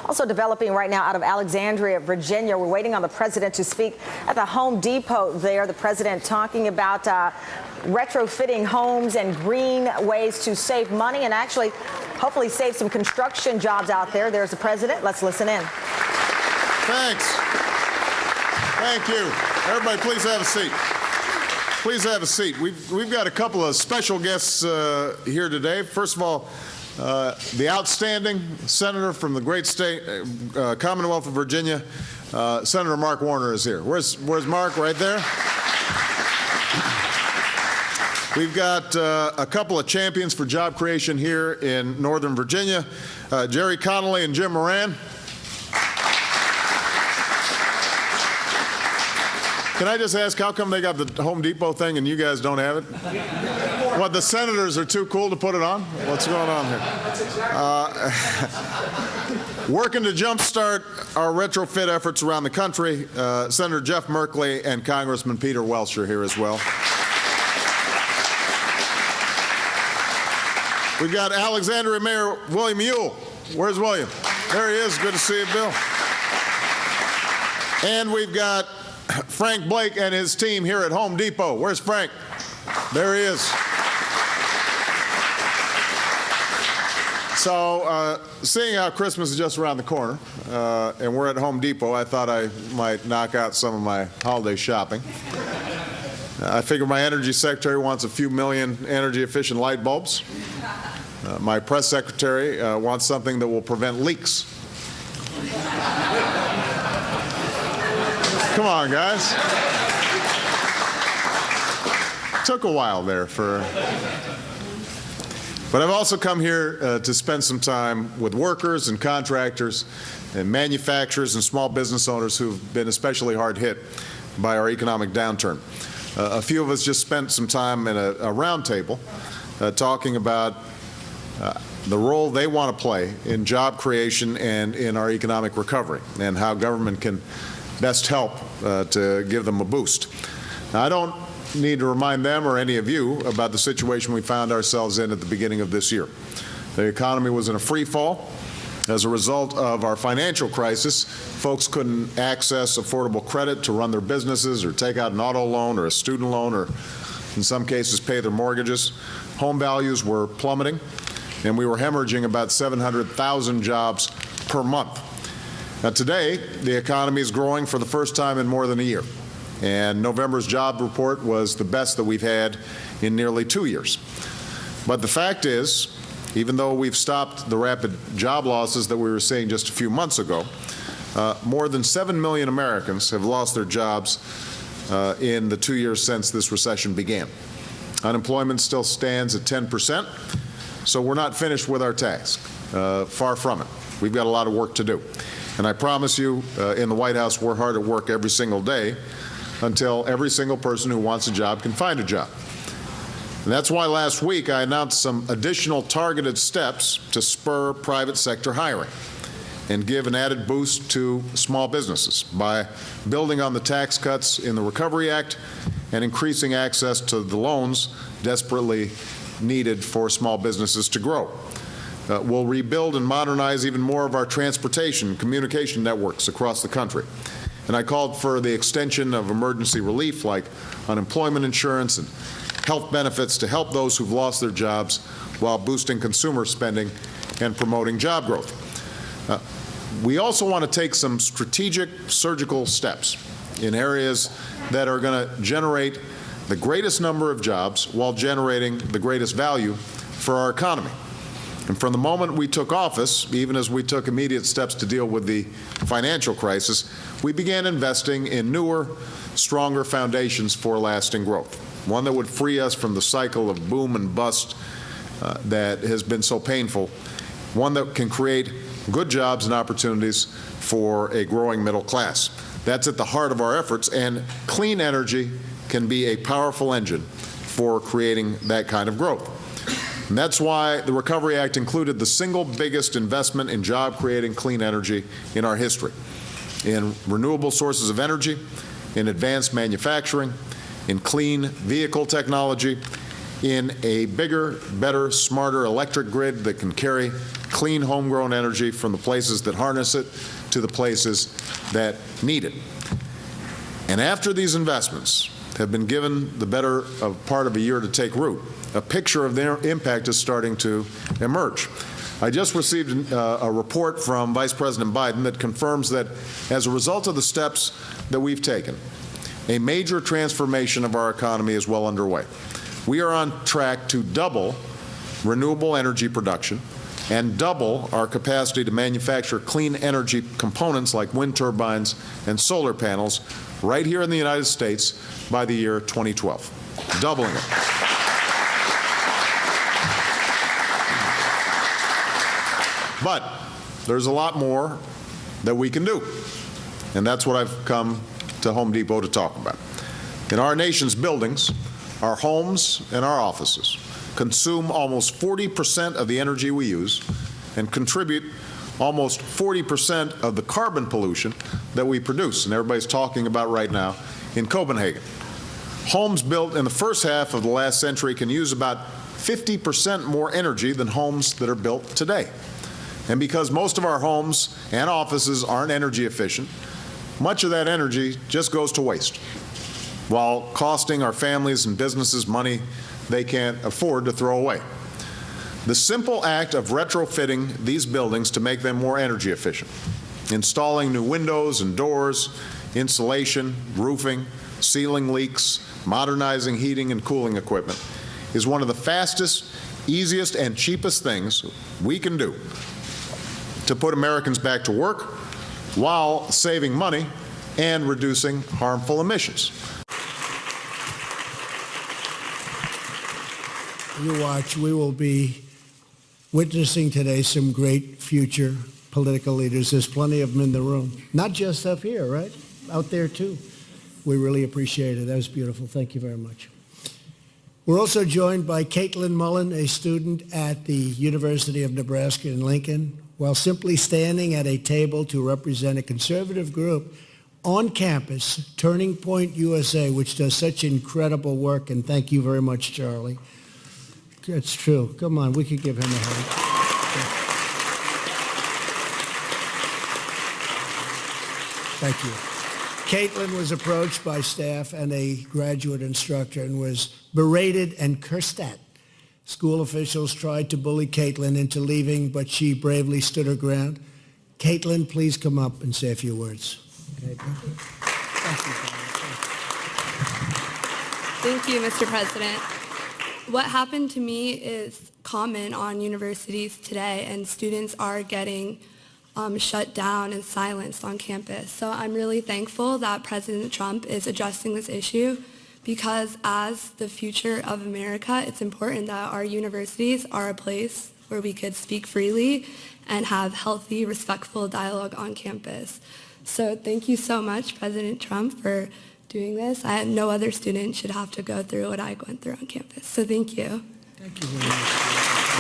Also developing right now out of Alexandria, Virginia. We're waiting on the president to speak at the Home Depot there. The president talking about retrofitting homes and green ways to save money and actually hopefully save some construction jobs out there. There's the president. Let's listen in. Thanks. Thank you. Everybody, please have a seat. Please have a seat. We've got a couple of special guests here today. First of all, the outstanding senator from the great state, Commonwealth of Virginia, Senator Mark Warner is here. Where's Mark? Right there. We've got a couple of champions for job creation here in Northern Virginia, Jerry Connolly and Jim Moran. Can I just ask, how come they got the Home Depot thing and you guys don't have it? What, the senators are too cool to put it on? What's going on here? Working to jumpstart our retrofit efforts around the country, Senator Jeff Merkley and Congressman Peter Welch are here as well. We've got Alexandria Mayor William Ewell. Where's William? There he is. Good to see you, Bill. And we've got Frank Blake and his team here at Home Depot. Where's Frank? There he is. So, seeing how Christmas is just around the corner, and we're at Home Depot, I thought I might knock out some of my holiday shopping. I figure my energy secretary wants a few million energy-efficient light bulbs. My press secretary wants something that will prevent leaks. Come on, guys. Took a while there But I've also come here to spend some time with workers and contractors and manufacturers and small business owners who've been especially hard hit by our economic downturn. A few of us just spent some time in a round table talking about the role they want to play in job creation and in our economic recovery and how government can best help to give them a boost. Now, I don't need to remind them or any of you about the situation we found ourselves in at the beginning of this year. The economy was in a free fall. As a result of our financial crisis, folks couldn't access affordable credit to run their businesses or take out an auto loan or a student loan or, in some cases, pay their mortgages. Home values were plummeting, and we were hemorrhaging about 700,000 jobs per month. Now, today, the economy is growing for the first time in more than a year, and November's job report was the best that we've had in nearly 2 years. But the fact is, even though we've stopped the rapid job losses that we were seeing just a few months ago, more than 7 million Americans have lost their jobs in the 2 years since this recession began. Unemployment still stands at 10%, so we're not finished with our task. Far from it. We've got a lot of work to do. And I promise you, in the White House, we're hard at work every single day until every single person who wants a job can find a job. And that's why last week I announced some additional targeted steps to spur private sector hiring and give an added boost to small businesses by building on the tax cuts in the Recovery Act and increasing access to the loans desperately needed for small businesses to grow. We'll rebuild and modernize even more of our transportation and communication networks across the country. And I called for the extension of emergency relief like unemployment insurance and health benefits to help those who've lost their jobs while boosting consumer spending and promoting job growth. We also want to take some strategic surgical steps in areas that are going to generate the greatest number of jobs while generating the greatest value for our economy. And from the moment we took office, even as we took immediate steps to deal with the financial crisis, we began investing in newer, stronger foundations for lasting growth, one that would free us from the cycle of boom and bust that has been so painful, one that can create good jobs and opportunities for a growing middle class. That's at the heart of our efforts, and clean energy can be a powerful engine for creating that kind of growth. And that's why the Recovery Act included the single biggest investment in job-creating clean energy in our history, in renewable sources of energy, in advanced manufacturing, in clean vehicle technology, in a bigger, better, smarter electric grid that can carry clean homegrown energy from the places that harness it to the places that need it. And after these investments have been given the better part of a year to take root, a picture of their impact is starting to emerge. I just received a report from Vice President Biden that confirms that as a result of the steps that we've taken, a major transformation of our economy is well underway. We are on track to double renewable energy production and double our capacity to manufacture clean energy components like wind turbines and solar panels right here in the United States by the year 2012, doubling it. But there's a lot more that we can do, and that's what I've come to Home Depot to talk about. In our nation's buildings, our homes and our offices consume almost 40% of the energy we use and contribute almost 40% of the carbon pollution that we produce, and everybody's talking about right now in Copenhagen. Homes built in the first half of the last century can use about 50% more energy than homes that are built today. And because most of our homes and offices aren't energy efficient, much of that energy just goes to waste, while costing our families and businesses money they can't afford to throw away. The simple act of retrofitting these buildings to make them more energy efficient, installing new windows and doors, insulation, roofing, sealing leaks, modernizing heating and cooling equipment, is one of the fastest, easiest, and cheapest things we can do to put Americans back to work while saving money and reducing harmful emissions. You watch, we will be witnessing today some great future political leaders. There's plenty of them in the room. Not just up here, right? Out there, too. We really appreciate it. That was beautiful. Thank you very much. We're also joined by Caitlin Mullen, a student at the University of Nebraska in Lincoln, while simply standing at a table to represent a conservative group on campus, Turning Point USA, which does such incredible work. And thank you very much, Charlie. It's true. Come on, we could give him a hug. Thank you. Caitlin was approached by staff and a graduate instructor and was berated and cursed at. School officials tried to bully Caitlin into leaving, but she bravely stood her ground. Caitlin, please come up and say a few words. Thank you, Mr. President. What happened to me is common on universities today, and students are getting shut down and silenced on campus. So I'm really thankful that President Trump is addressing this issue, because as the future of America, it's important that our universities are a place where we could speak freely and have healthy, respectful dialogue on campus. So thank you so much, President Trump, for doing this. No other student should have to go through what I went through on campus. So thank you. Thank you very much.